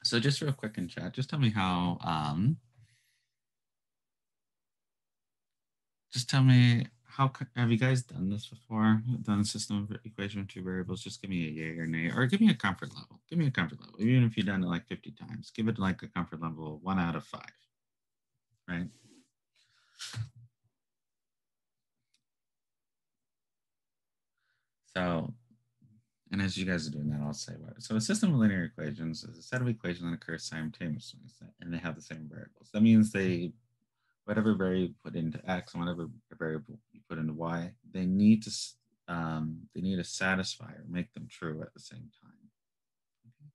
So just real quick in chat, just tell me how, just tell me how, have you guys done this before? Done a system of equation with two variables? Just give me a yay or nay, or give me a comfort level. Give me a comfort level. Even if you've done it like 50 times, give it like a comfort level of 1 out of 5, right? So, and as you guys are doing that, I'll say what. So a system of linear equations is a set of equations that occur simultaneously, and they have the same variables. That means they, whatever variable you put into x and whatever variable you put into y, they need to satisfy or make them true at the same time. Okay.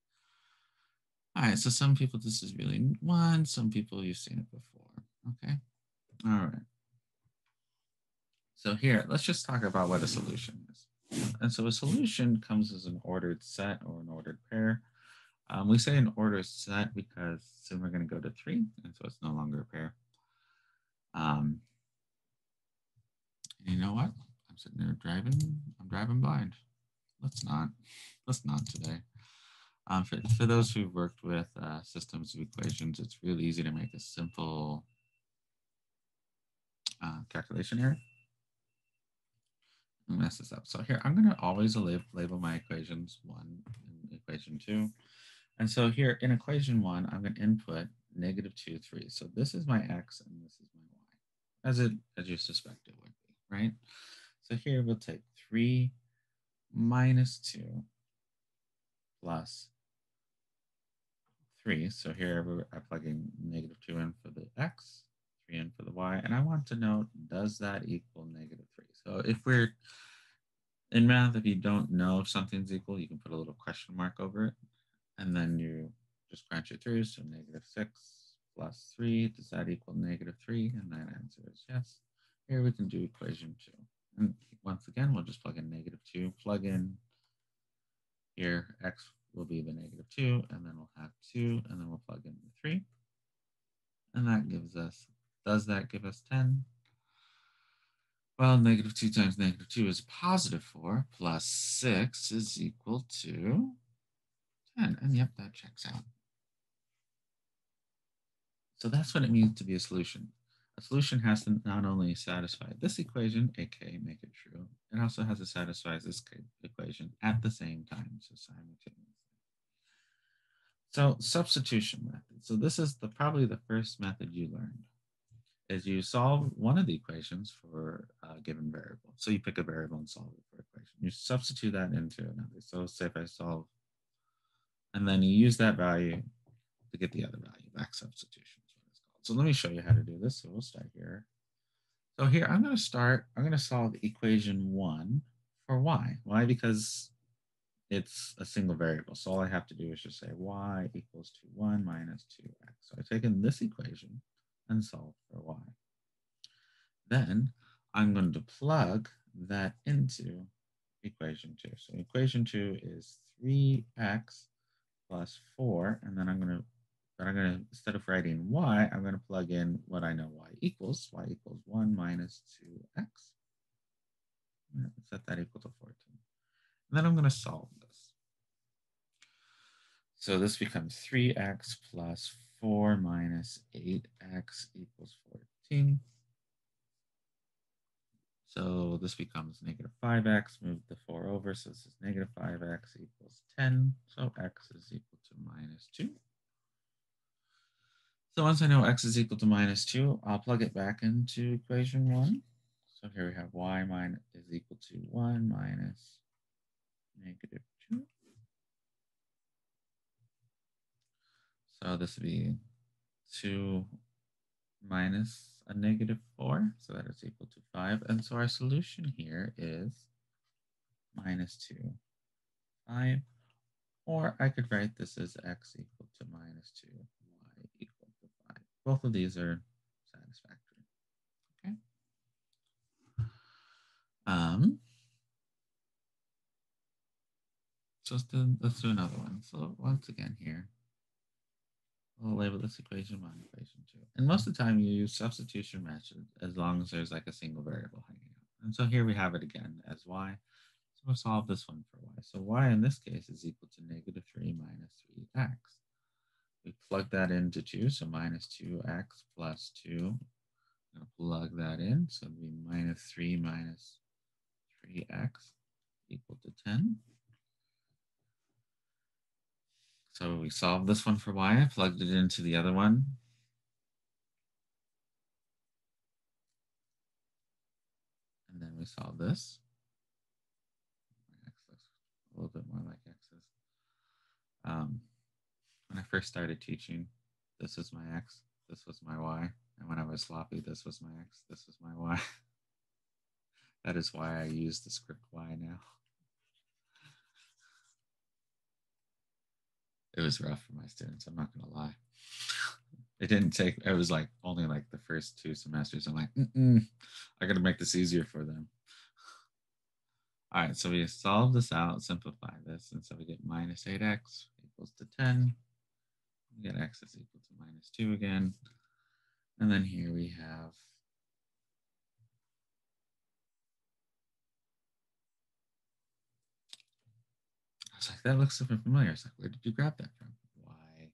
All right. So some people this is really one. Some people you've seen it before. Okay. All right. So here, let's just talk about what a solution is. And so a solution comes as an ordered set or an ordered pair. We say an ordered set because soon we're going to go to 3, and so it's no longer a pair. And you know what? I'm sitting there driving. I'm driving blind. Let's not. Let's not today. For those who've worked with systems of equations, it's really easy to make a simple calculation here. Mess this up. So here, I'm going to always label my equations 1 and equation 2. And so here in equation 1, I'm going to input -2, 3. So this is my x and this is my y, as you suspect it would be, right? So here we'll take 3 minus 2 plus 3. So here I plug in -2 in for the x, 3 in for the y, and I want to know, does that equal -3? So if we're in math, if you don't know if something's equal, you can put a little question mark over it, and then you just crunch it through. So -6 plus 3, does that equal -3? And that answer is yes. Here we can do equation 2. And once again, we'll just plug in -2, plug in here, x will be the -2, and then we'll have 2, and then we'll plug in the 3. And that gives us, does that give us 10? Well, -2 times -2 is +4, plus 6 is equal to 10. And yep, that checks out. So that's what it means to be a solution. A solution has to not only satisfy this equation, aka make it true, it also has to satisfy this equation at the same time, so simultaneously. So substitution method. So this is probably the first method you learned, is you solve one of the equations for a given variable. So you pick a variable and solve it for equation. You substitute that into another. So say if I solve, and then you use that value to get the other value. Back substitution is what it's called. So let me show you how to do this. So we'll start here. So here I'm going to solve equation 1 for y. Why? Because it's a single variable. So all I have to do is just say y equals to 1 minus 2x. So I've taken this equation and solved for y. Then I'm going to plug that into equation 2. So equation 2 is 3x plus 4, and then I'm going to, instead of writing y, I'm going to plug in what I know y equals. Y equals 1 minus 2x. Set that equal to 14. And then I'm going to solve this. So this becomes 3x plus 4 minus 8x equals 14. So this becomes -5x, move the 4 over, so this is -5x equals 10. So x is equal to -2. So once I know x is equal to -2, I'll plug it back into equation 1. So here we have y is equal to 1 minus -2. So this would be 2 minus a -4, so that is equal to 5. And so our solution here is -2, 5. Or I could write this as x equal to -2, y equal to 5. Both of these are satisfactory. Okay. So let's do another one. So once again here, we'll label this equation 1, equation 2. And most of the time you use substitution method as long as there's like a single variable hanging out. And so here we have it again as y. So we'll solve this one for y. So y in this case is equal to -3 minus 3x. plug that into 2, so minus 2x plus 2. I'm going to plug that in, so it'll be minus 3 minus 3x equal to 10. So we solved this one for y, I plugged it into the other one. And then we solve this. X looks a little bit more like x's. When I first started teaching, this was my x, this was my y. And when I was sloppy, this was my x, this was my y. That is why I use the script y now. It was rough for my students, I'm not gonna lie. It didn't take, it was like only like the first 2 semesters. I'm like, I gotta make this easier for them. All right, so we solve this out, simplify this, and so we get minus 8x equals to 10. We get x is equal to minus 2 again. And then here we have I was like, that looks super familiar. I was like, where did you grab that from? Why?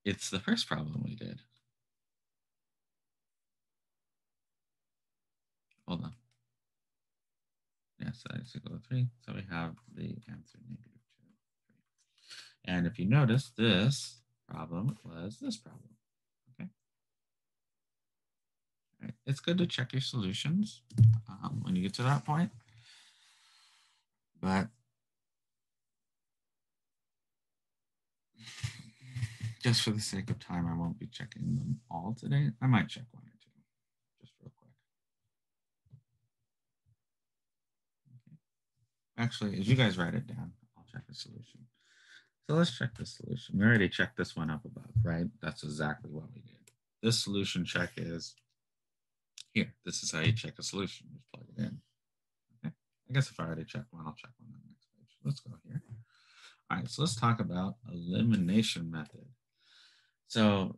It's the first problem we did. Hold on. Yes, that is equal to 3. So we have the answer negative 2. And if you notice, this problem was this problem. Okay. All right. It's good to check your solutions when you get to that point. But just for the sake of time, I won't be checking them all today. I might check 1 or 2, just real quick. Okay. Actually, as you guys write it down, I'll check the solution. So let's check the solution. We already checked this one up above, right? That's exactly what we did. This solution check is here. This is how you check a solution. Just plug it in. Okay. I guess if I already checked one, I'll check one on the next page. Let's go here. All right, so let's talk about elimination method. So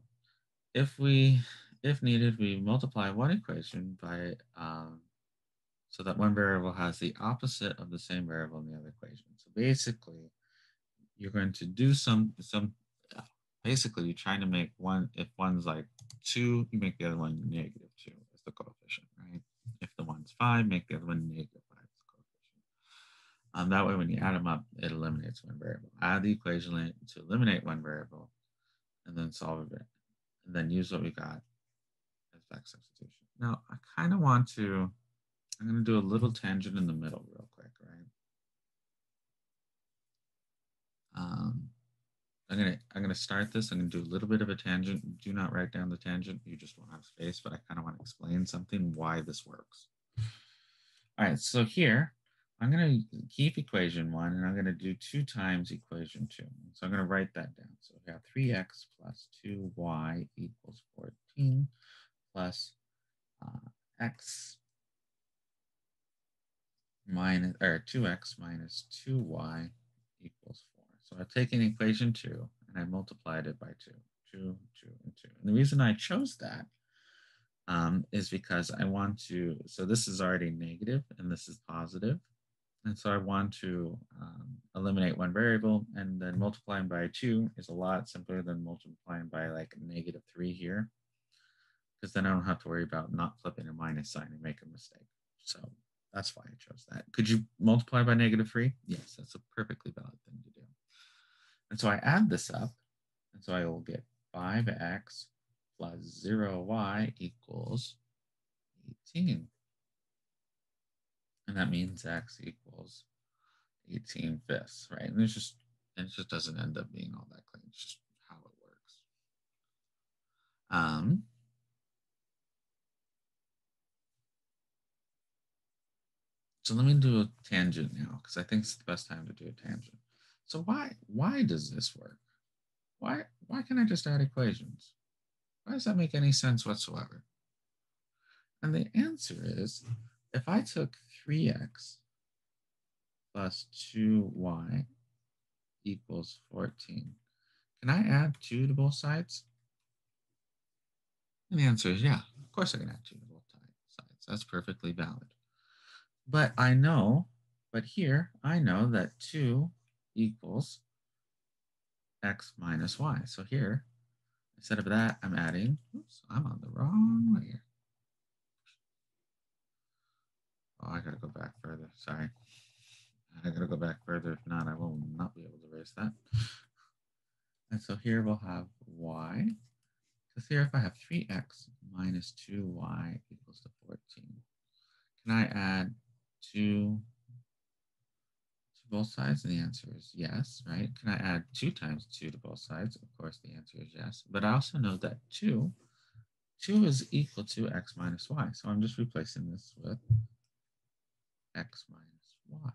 if needed, we multiply one equation by so that one variable has the opposite of the same variable in the other equation. So basically, you're going to do some basically you're trying to make one, if one's like 2, you make the other one negative 2 as the coefficient, right? If the one's 5, make the other one negative 5 as the coefficient. That way, when you add them up, it eliminates one variable. Add the equation to eliminate one variable, and then solve it, and then use what we got as back substitution. Now, I kind of want to, I'm going to do a little tangent in the middle real quick, right? I'm gonna start this. I'm gonna do a little bit of a tangent. Do not write down the tangent. You just won't have space, but I kind of want to explain something why this works. All right, so here I'm gonna keep equation 1, and I'm gonna do 2 times equation 2. So I'm gonna write that down. So we have 3x plus 2y equals 14 plus x minus, or 2x minus 2y equals 4. So I've taken equation 2 and I multiplied it by 2, 2, 2, and 2. And the reason I chose that is because I want to, so this is already negative and this is positive. And so I want to eliminate one variable, and then multiplying by 2 is a lot simpler than multiplying by like negative 3 here, because then I don't have to worry about not flipping a minus sign and make a mistake. So that's why I chose that. Could you multiply by negative 3? Yes, that's a perfectly valid thing to do. And so I add this up, and so I will get 5x plus 0y equals 18. And that means x equals 18 fifths, right? And it just doesn't end up being all that clean. It's just how it works. So let me do a tangent now, because I think it's the best time to do a tangent. So why does this work? Why can't I just add equations? Why does that make any sense whatsoever? And the answer is, if I took 3x plus 2y equals 14, can I add 2 to both sides? And the answer is yeah, of course I can add 2 to both sides. That's perfectly valid. But here I know that 2 equals x minus y. So here, instead of that, I'm adding, oops, I'm on the wrong way here. Oh, I gotta go back further, sorry. I gotta go back further, if not, I will not be able to erase that. And so here we'll have y, because here if I have 3x minus 2y equals to 14, can I add 2 to both sides? And the answer is yes, right? Can I add 2 times 2 to both sides? Of course, the answer is yes. But I also know that 2 is equal to x minus y. So I'm just replacing this with x minus y.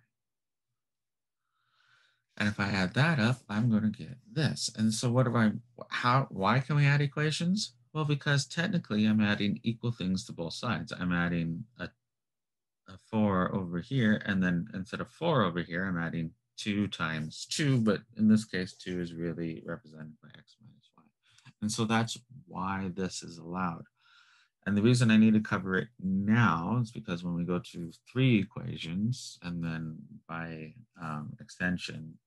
And if I add that up, I'm going to get this. And so why can we add equations? Well, because technically I'm adding equal things to both sides. I'm adding a 4 over here, and then instead of 4 over here, I'm adding 2 times 2, but in this case, 2 is really represented by x minus y. And so that's why this is allowed. And the reason I need to cover it now is because when we go to 3 equations, and then by extension,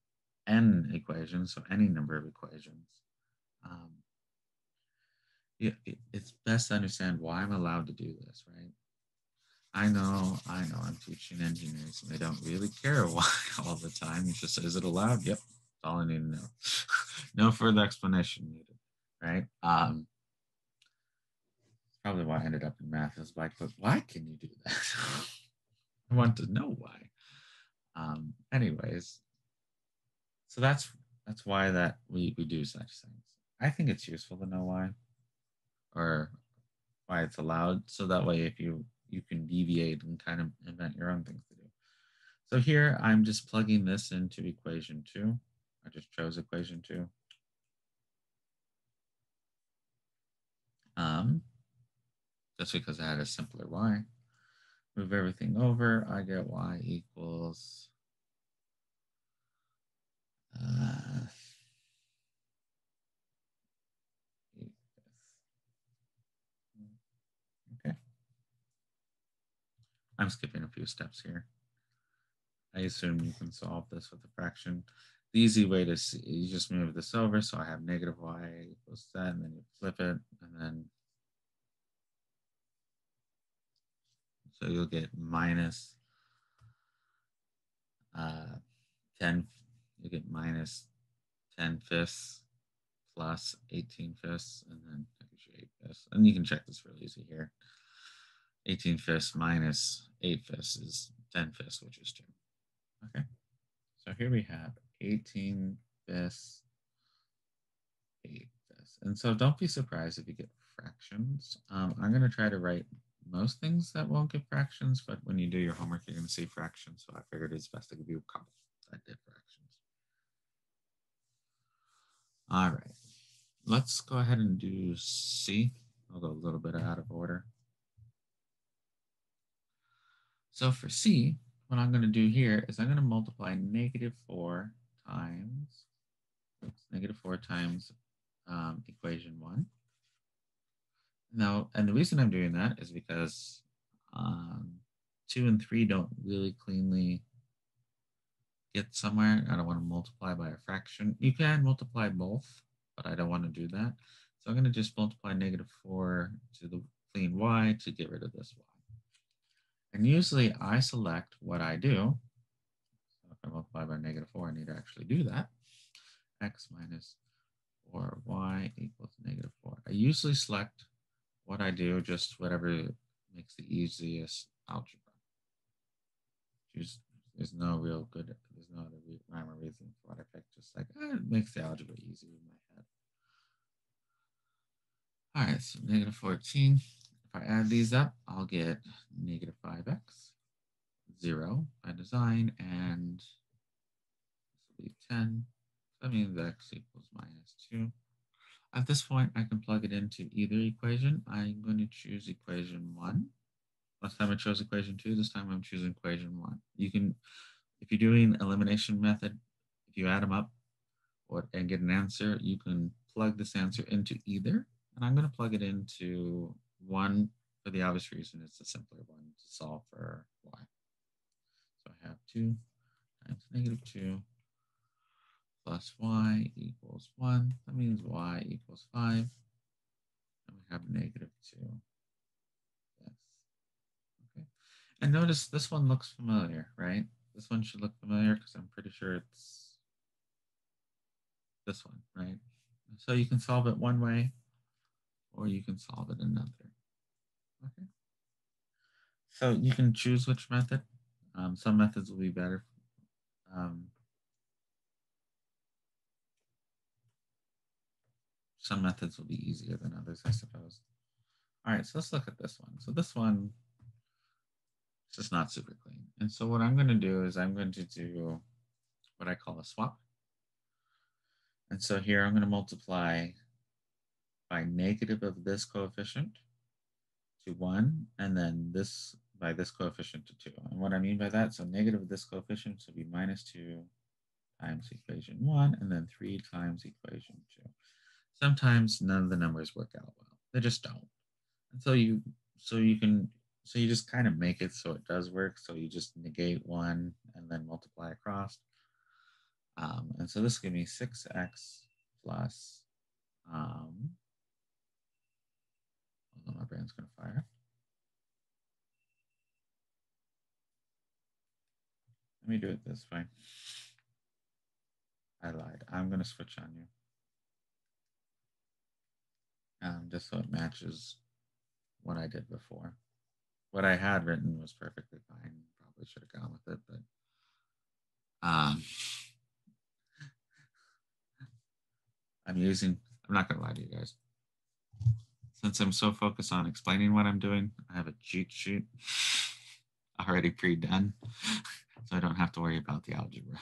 n equations, so any number of equations, it's best to understand why I'm allowed to do this, right? I know, I'm teaching engineers and they don't really care why all the time. It just says it allowed. Yep, that's all I need to know. No further explanation needed, right? Probably why I ended up in math is like, but why can you do that? I want to know why. Anyways, so that's why that we do such things. I think it's useful to know why, or why it's allowed, so that way if you can deviate and kind of invent your own things to do. So here I'm just plugging this into equation 2. I just chose equation 2. Just because I had a simpler y. Move everything over, I get y equals okay. I'm skipping a few steps here. I assume you can solve this with a fraction. The easy way to see, you just move this over, so I have negative y equals that, and then you flip it, and then so you'll get minus 10, you get minus 10 fifths plus 18 fifths, and then that gives you 8 fifths. And you can check this real easy here. 18 fifths minus 8 fifths is 10 fifths, which is 2. Okay, so here we have 18 fifths, 8 fifths. And so don't be surprised if you get fractions. I'm going to try to write most things that won't get fractions, but when you do your homework, you're going to see fractions. So I figured it's best to give you a couple that did fractions. All right, let's go ahead and do C. I'll go a little bit out of order. So for C, what I'm going to do here is I'm going to multiply negative 4 times, equation 1. Now, and the reason I'm doing that is because 2 and 3 don't really cleanly get somewhere. I don't want to multiply by a fraction. You can multiply both, but I don't want to do that. So I'm going to just multiply negative 4 to the clean y to get rid of this y. And usually I select what I do. So if I multiply by negative 4, I need to actually do that. X minus 4y equals negative 4. I usually select what I do, just whatever makes the easiest algebra. There's no real good, there's no other rhyme or reason for what I picked. Just like, it makes the algebra easy in my head. All right, so negative 14. If I add these up, I'll get negative 5x, 0 by design, and this will be 10. So that means x equals minus 2. At this point, I can plug it into either equation. I'm going to choose equation 1. Last time I chose equation 2, this time I'm choosing equation 1. You can, if you're doing elimination method, if you add them up and get an answer, you can plug this answer into either. And I'm going to plug it into 1 for the obvious reason it's a simpler one to solve for y. So I have 2 times negative 2 plus y equals 1. That means y equals 5. And we have negative 2. Yes. Okay. And notice this one looks familiar, right? This one should look familiar because I'm pretty sure it's this one, right? So you can solve it one way or you can solve it another. Okay. So you can choose which method. Some methods will be better. Some methods will be easier than others, I suppose. All right, so let's look at this one. So this one is just not super clean. And so what I'm going to do is I'm going to do what I call a swap. And so here I'm going to multiply by negative of this coefficient to 1, and then this by this coefficient to 2. And what I mean by that, so negative of this coefficient will be minus 2 times equation 1, and then 3 times equation 2. Sometimes none of the numbers work out well. They just don't. And so you just kind of make it so it does work. So you just negate 1 and then multiply across. And so this gives me 6x plus, hold on, my brain's going to fire. Let me do it this way. I lied. I'm going to switch on you. Just so it matches what I did before. What I had written was perfectly fine. Probably should have gone with it, but I'm not going to lie to you guys. Since I'm so focused on explaining what I'm doing, I have a cheat sheet already pre-done, so I don't have to worry about the algebra.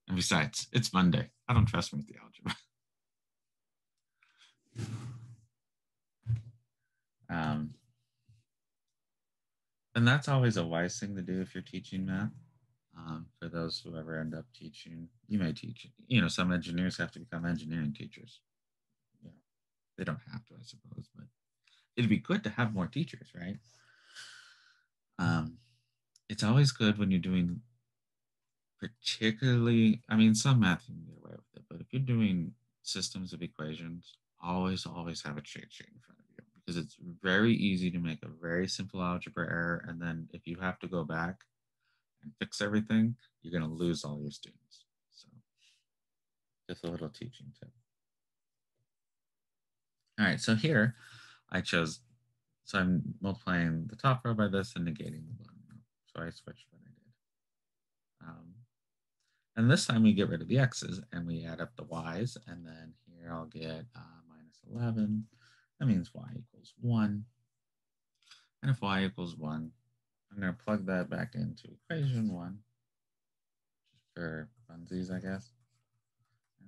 And besides, it's Monday. I don't trust me with the algebra. And that's always a wise thing to do if you're teaching math. For those who ever end up teaching, you may teach. Some engineers have to become engineering teachers. They don't have to, I suppose, but it'd be good to have more teachers, right? It's always good when you're doing particularly, some math you can get away with it, but if you're doing systems of equations, always have a cheat sheet in front of you because it's very easy to make a very simple algebra error. And then if you have to go back and fix everything, you're going to lose all your students. So just a little teaching tip. All right, so here so I'm multiplying the top row by this and negating the bottom row. So I switched what I did. And this time we get rid of the x's and we add up the y's. And then here I'll get minus 11. That means y equals 1. And if y equals 1, I'm going to plug that back into equation 1, just for funsies, I guess.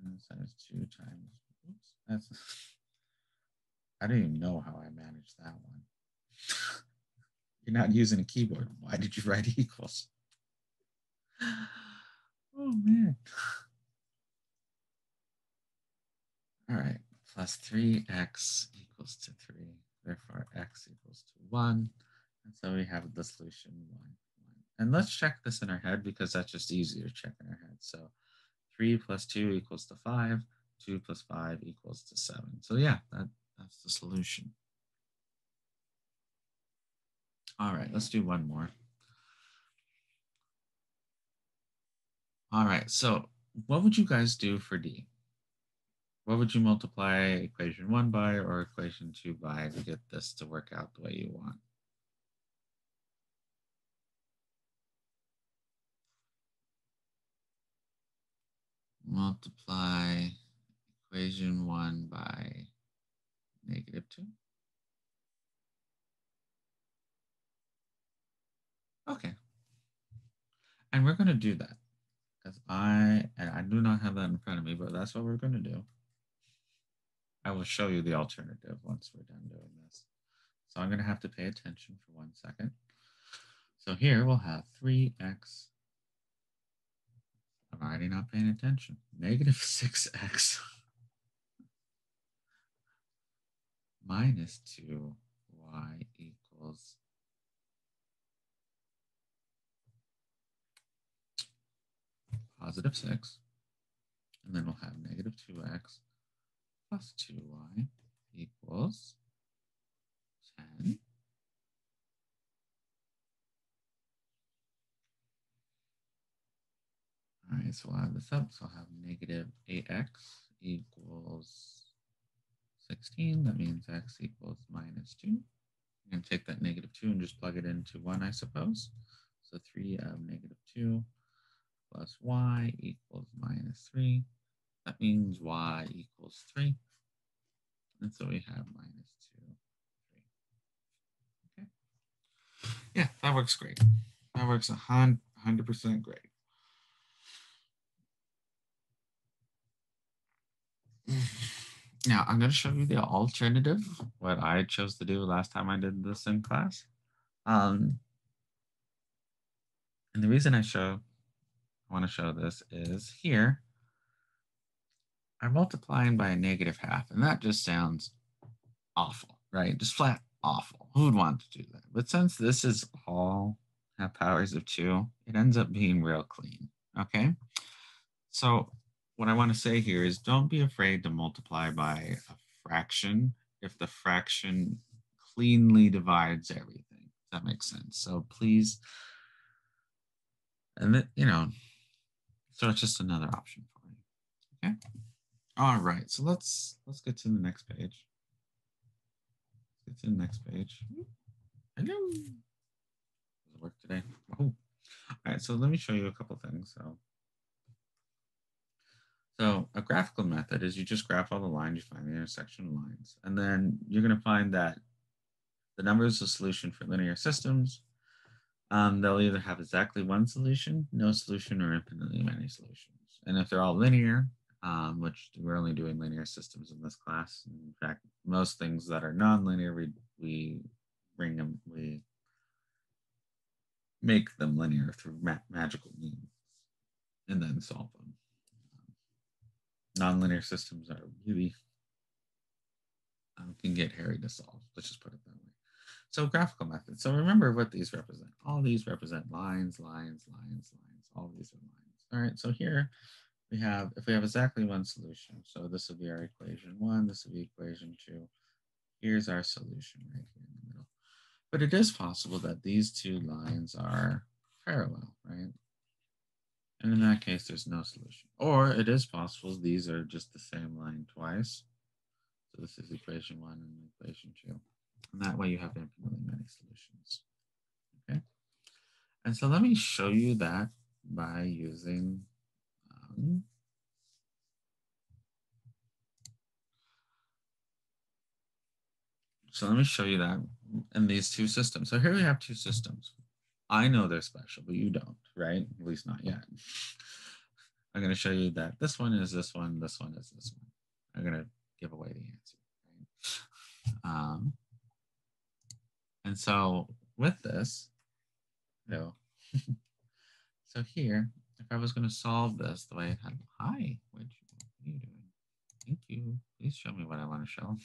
And so it's 2 times, oops, that's, I don't even know how I managed that one. You're not using a keyboard. Why did you write equals? Oh, man. All right, plus 3x equals to 3. Therefore, x equals to 1. And so we have the solution 1, 1. And let's check this in our head because that's just easier to check in our head. So 3 plus 2 equals to 5. 2 plus 5 equals to 7. So yeah, that's the solution. All right, let's do one more. All right, so what would you guys do for D? What would you multiply equation 1 by or equation 2 by to get this to work out the way you want? Multiply equation 1 by negative 2. Okay. And we're going to do that because I do not have that in front of me, but that's what we're going to do. I will show you the alternative once we're done doing this. So I'm going to have to pay attention for 1 second. So here we'll have 3x. I'm already not paying attention. Negative 6x minus 2y equals positive 6. And then we'll have negative 2x plus 2y equals 10. All right, so we'll add this up. So I'll have negative 8x equals 16. That means x equals minus 2. I'm going to take that negative 2 and just plug it into 1, I suppose. So 3 of negative 2 plus y equals minus 3. That means y equals 3. And so we have minus 2, 3. Okay. Yeah, that works great. That works 100% great. Now, I'm going to show you the alternative, what I chose to do last time I did this in class. And the reason I want to show this is here, I'm multiplying by a negative half, and that just sounds awful, right? Just flat awful. Who would want to do that? But since this is all have powers of 2, it ends up being real clean, okay? So what I want to say here is don't be afraid to multiply by a fraction if the fraction cleanly divides everything. If that makes sense. So please, and that, so it's just another option for you. Okay. All right. So let's get to the next page. Let's get to the next page. Hello. Does it work today? Oh. All right. So let me show you a couple things. So a graphical method is you just graph all the lines, you find the intersection of lines, and then you're going to find that the number is a solution for linear systems. They'll either have exactly one solution, no solution, or infinitely many solutions. And if they're all linear, which we're only doing linear systems in this class. In fact, most things that are non-linear, we make them linear through magical means and then solve them. Non-linear systems are really can get hairy to solve. Let's just put it that way. So graphical methods. So remember what these represent. All these represent lines, lines, lines, lines. All these are lines. All right. So here we have, if we have exactly one solution, so this will be our equation 1, this will be equation 2. Here's our solution right here in the middle. But it is possible that these two lines are parallel, right? And in that case, there's no solution. Or it is possible these are just the same line twice. So this is equation 1 and equation 2. And that way you have infinitely many solutions. Okay. And so let me show you that by using so let me show you that in these two systems. So here we have two systems. I know they're special, but you don't, right? At least not yet. I'm going to show you that this one is this one, this one is this one. I'm going to give away the answer. Right? And so with this, so here, if I was going to solve this the way it had, hi, what are you doing? Thank you. Please show me what I want to show.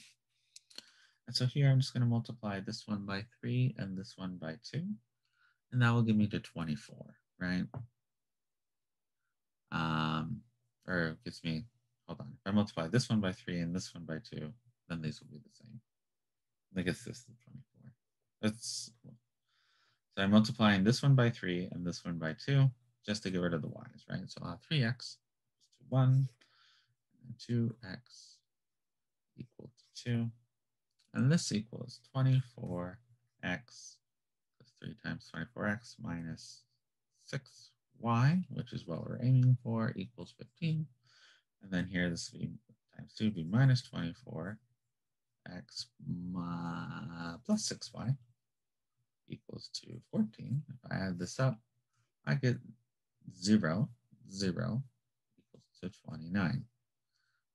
And so here I'm just going to multiply this one by 3 and this one by 2. And that will give me to 24, right? Or it gives me, hold on. If I multiply this one by 3 and this one by 2, then these will be the same. I guess this is 24. So I'm multiplying this one by 3 and this one by 2 just to get rid of the y's, right? So I'll have 3x equals to 1 and 2x equal to 2. And this equals 24x plus 3 times 24x minus 6y, which is what we're aiming for, equals 15. And then here this will be times 2 would be minus 24x plus 6y equals to 14. If I add this up, I get 0, 0 equals to 29.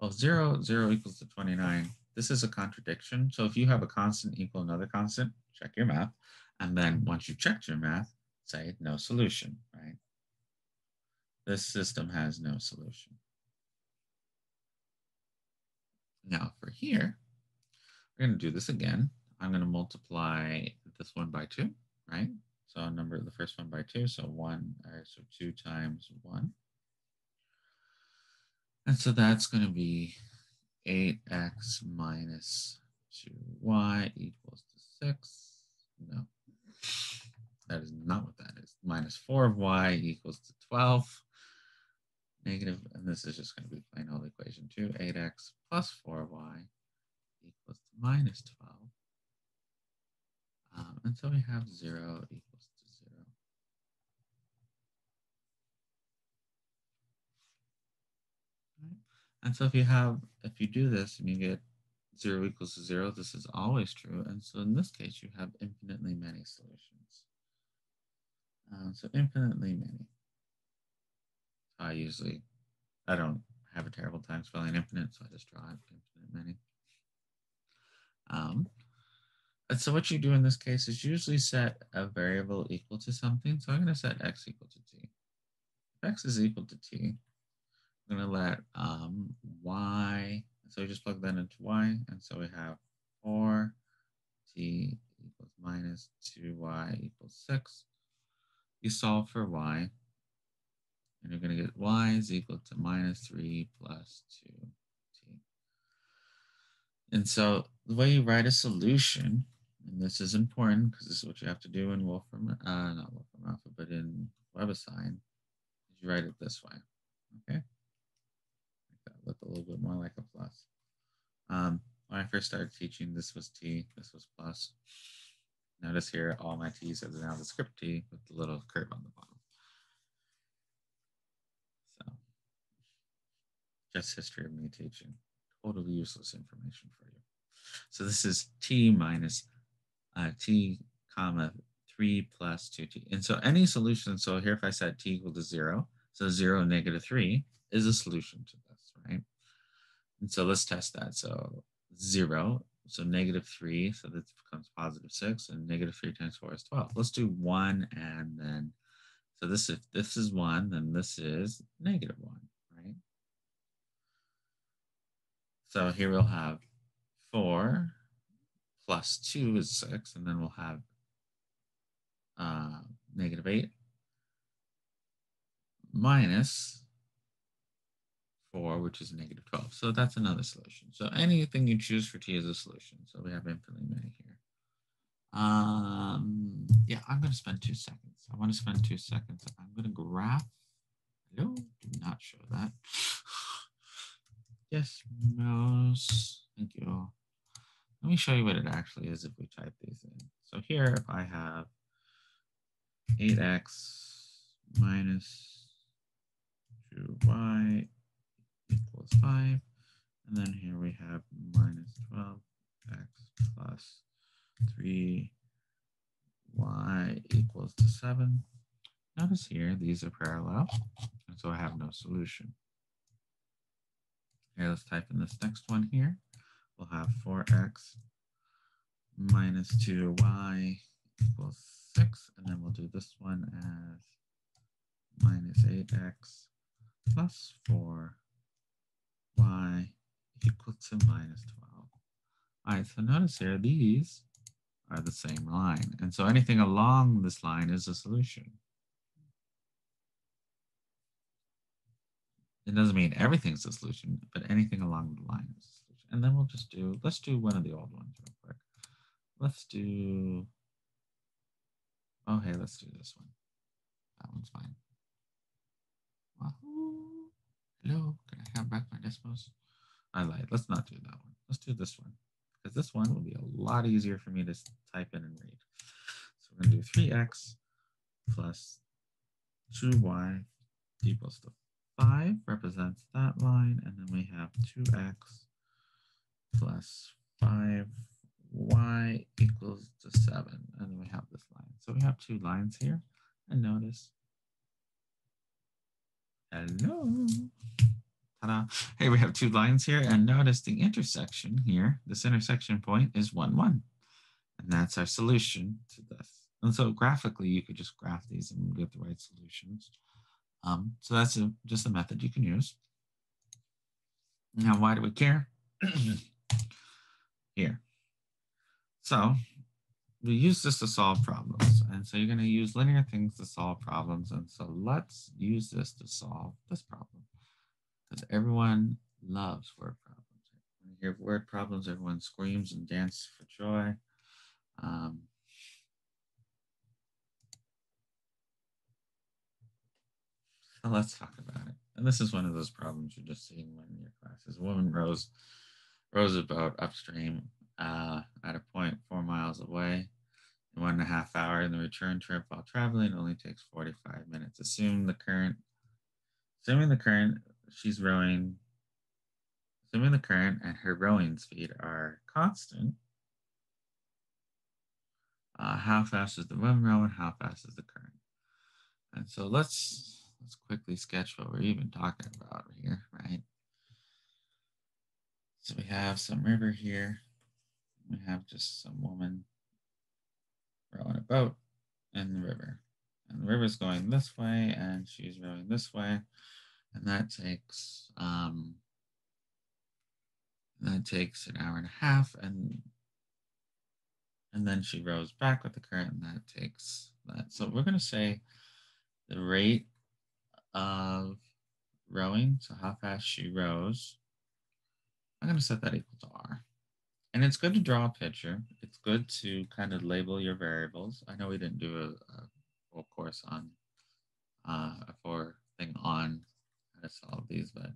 Well, 0, 0 equals to 29. This is a contradiction. So if you have a constant equal another constant, check your math. And then once you've checked your math, say no solution, right? This system has no solution. Now for here, we're going to do this again. I'm going to multiply this one by 2, right? So the first one by 2, so 2 times 1. And so that's going to be 8x minus 2y equals to 6. No, that is not what that is. Minus 4 of y equals to 12. Negative, and this is just going to be plain old equation 2. 8x plus 4y equals to minus 12. And so we have 0 equals to 0. Right? And so if you do this and you get 0 equals to 0, this is always true. And so in this case, you have infinitely many solutions. So infinitely many. I don't have a terrible time spelling infinite, so I just draw infinite many. And so what you do in this case is usually set a variable equal to something. So I'm going to set x equal to t. If x is equal to t, I'm going to let y, so we just plug that into y, and so we have 4t equals minus 2y equals 6. You solve for y, and you're going to get y is equal to minus 3 plus 2t. And so the way you write a solution, and this is important because this is what you have to do in Wolfram, not Wolfram Alpha, but in WebAssign, is you write it this way, okay? Make that look a little bit more like a plus. When I first started teaching, this was t, this was plus. Notice here, all my t's are now the script t with the little curve on the bottom. So, just history of me teaching. Totally useless information for you. So this is t minus t comma 3 plus 2t. And so any solution, so here if I said t equal to 0, so 0, negative 3 is a solution to this, right? And so let's test that. So 0, so negative 3, so this becomes positive 6, and negative 3 times 4 is 12. Let's do 1 and then, so this if this is 1, then this is negative 1, right? So here we'll have 4 plus 2 is 6, and then we'll have negative 8 minus 4, which is negative 12. So that's another solution. So anything you choose for t is a solution. So we have infinitely many here. Yeah, I'm going to spend 2 seconds. I want to spend 2 seconds. I'm going to graph. No, do not show that. Yes, mouse. Thank you. Let me show you what it actually is if we type these in. So here, if I have 8x minus 2y equals 5, and then here we have minus 12x plus 3y equals to 7. Notice here, these are parallel, and so I have no solution. Here, let's type in this next one here. We'll have 4x minus 2y equals 6, and then we'll do this one as minus 8x plus 4y equal to minus 12. All right, so notice here, these are the same line. And so anything along this line is a solution. It doesn't mean everything's a solution, but anything along the line is a solution. And then we'll just do, let's do one of the old ones real quick. Let's do, oh, hey, let's do this one. That one's fine. Wahoo. Hello, can I have back my Desmos? I lied, let's not do that one. Let's do this one, because this one will be a lot easier for me to type in and read. So we're gonna do 3x plus 2y equals to 5 represents that line, and then we have 2x plus 5y equals to 7, and then we have this line. So we have 2 lines here, and notice, hello, ta-da. Hey, we have 2 lines here, and notice the intersection here, this intersection point is 1, 1, and that's our solution to this. And so graphically, you could just graph these and get the right solutions. So that's just a method you can use. Now, why do we care? Here. So we use this to solve problems. And so you're going to use linear things to solve problems. And so let's use this to solve this problem. because everyone loves word problems. When you hear word problems, everyone screams and dances for joy. So let's talk about it. And this is one of those problems you just see in one of your classes. A woman rows a boat upstream at a point 4 miles away in 1.5 hours, and the return trip while traveling only takes 45 minutes. Assuming the current, she's rowing. Assuming the current and her rowing speed are constant, how fast is the woman rowing? How fast is the current? And so let's quickly sketch what we're even talking about here, right? So we have some river here. We have just some woman rowing a boat in the river. And the river's going this way, and she's rowing this way. And that takes an hour and a half, and then she rows back with the current, and that takes that. So we're going to say the rate of rowing, so how fast she rows, I'm going to set that equal to R. And it's good to draw a picture. It's good to kind of label your variables. I know we didn't do a full course on a full thing on how to solve these, but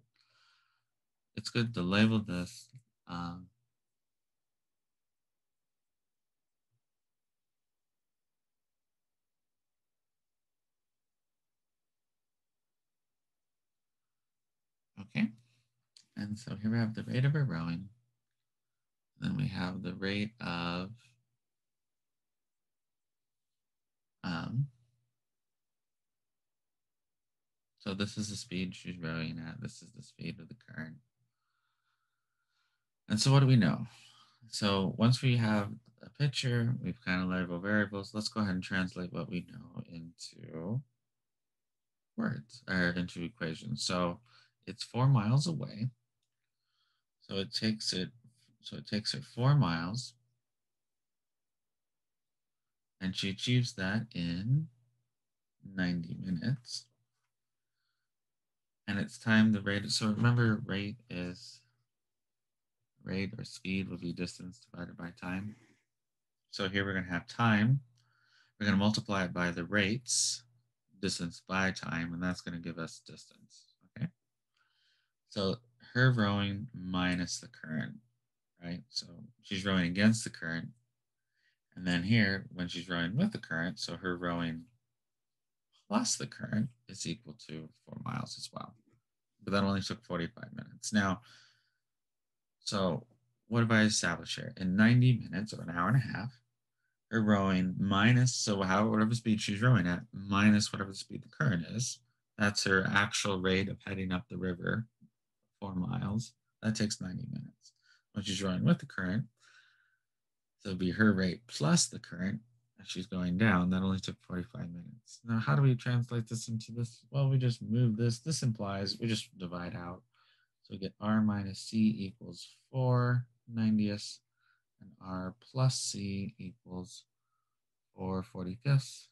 it's good to label this. Okay, and so here we have the rate of our rowing. Then we have the rate of so this is the speed she's rowing at. This is the speed of the current. And so what do we know? So once we have a picture, we've kind of labeled variables. Let's go ahead and translate what we know into words or into equations. So it's 4 miles away. So it takes it 4 miles, and she achieves that in 90 minutes. And it's time the rate. So remember, rate or speed will be distance divided by time. So here we're going to have time. We're going to multiply it by the rates, distance by time, and that's going to give us distance. Okay. So her rowing minus the current, right? So she's rowing against the current. And then here, when she's rowing with the current, so her rowing plus the current is equal to 4 miles as well. But that only took 45 minutes. Now, so what have I established here? In 90 minutes, or an hour and a half, her rowing minus, so whatever speed she's rowing at, minus whatever the speed the current is. That's her actual rate of heading up the river, 4 miles. That takes 90 minutes. When she's rowing with the current, so it'd be her rate plus the current as she's going down. That only took 45 minutes. Now, how do we translate this into this? Well, we just move this. This implies we just divide out. So we get R minus C equals 4/90ths, and R plus C equals 4/45ths.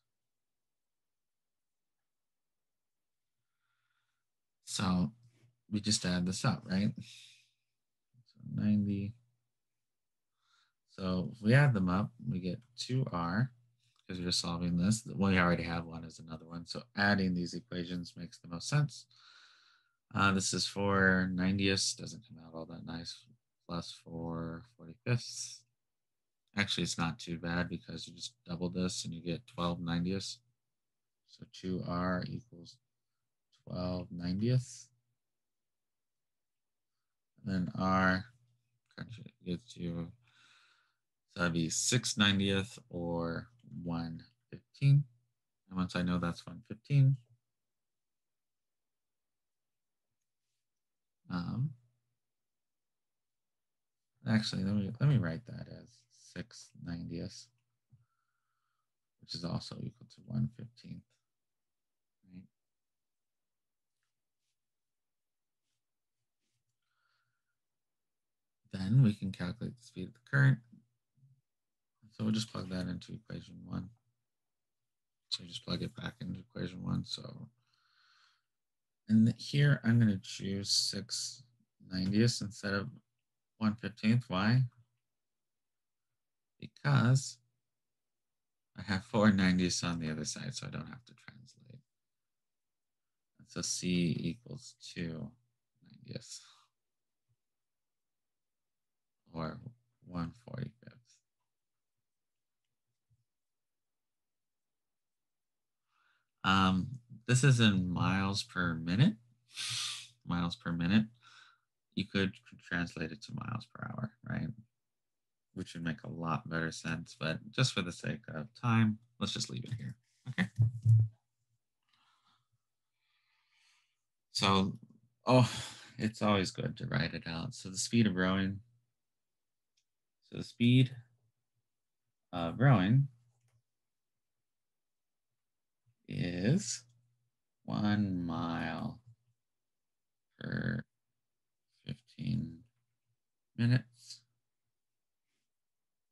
So we just add this up, right? So 90. So if we add them up, we get 2R because we're solving this. We already have one as another one. So adding these equations makes the most sense. This is 4/90ths, doesn't come out all that nice, plus 4/45ths. Actually, it's not too bad because you just double this and you get 12/90ths. So 2R equals 12/90ths. And then R gets you, so that'd be 6/90ths or 1/15. And once I know that's 1/15, actually, let me write that as 6/90ths, which is also equal to 1/15. Right? Then we can calculate the speed of the current. So we'll just plug that into equation 1. So just plug it back into equation 1. So And here I'm going to choose 6/90 instead of 1/15. Why? Because I have 4/90 on the other side, so I don't have to translate. So C equals 2/90 or 1/45. This is in miles per minute. Miles per minute. You could translate it to miles per hour, right? Which would make a lot better sense, but just for the sake of time, let's just leave it here. Okay. So, oh, it's always good to write it out. So the speed of rowing. So the speed of rowing is 1 mile per 15 minutes.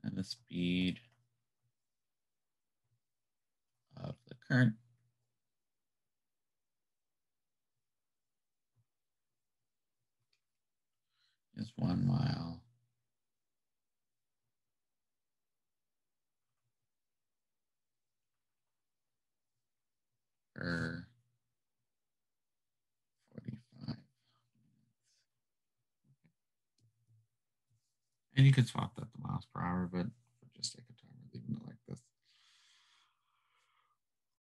And the speed of the current is 1 mile per 45 minutes. And you could swap that to miles per hour, but for just sake of time.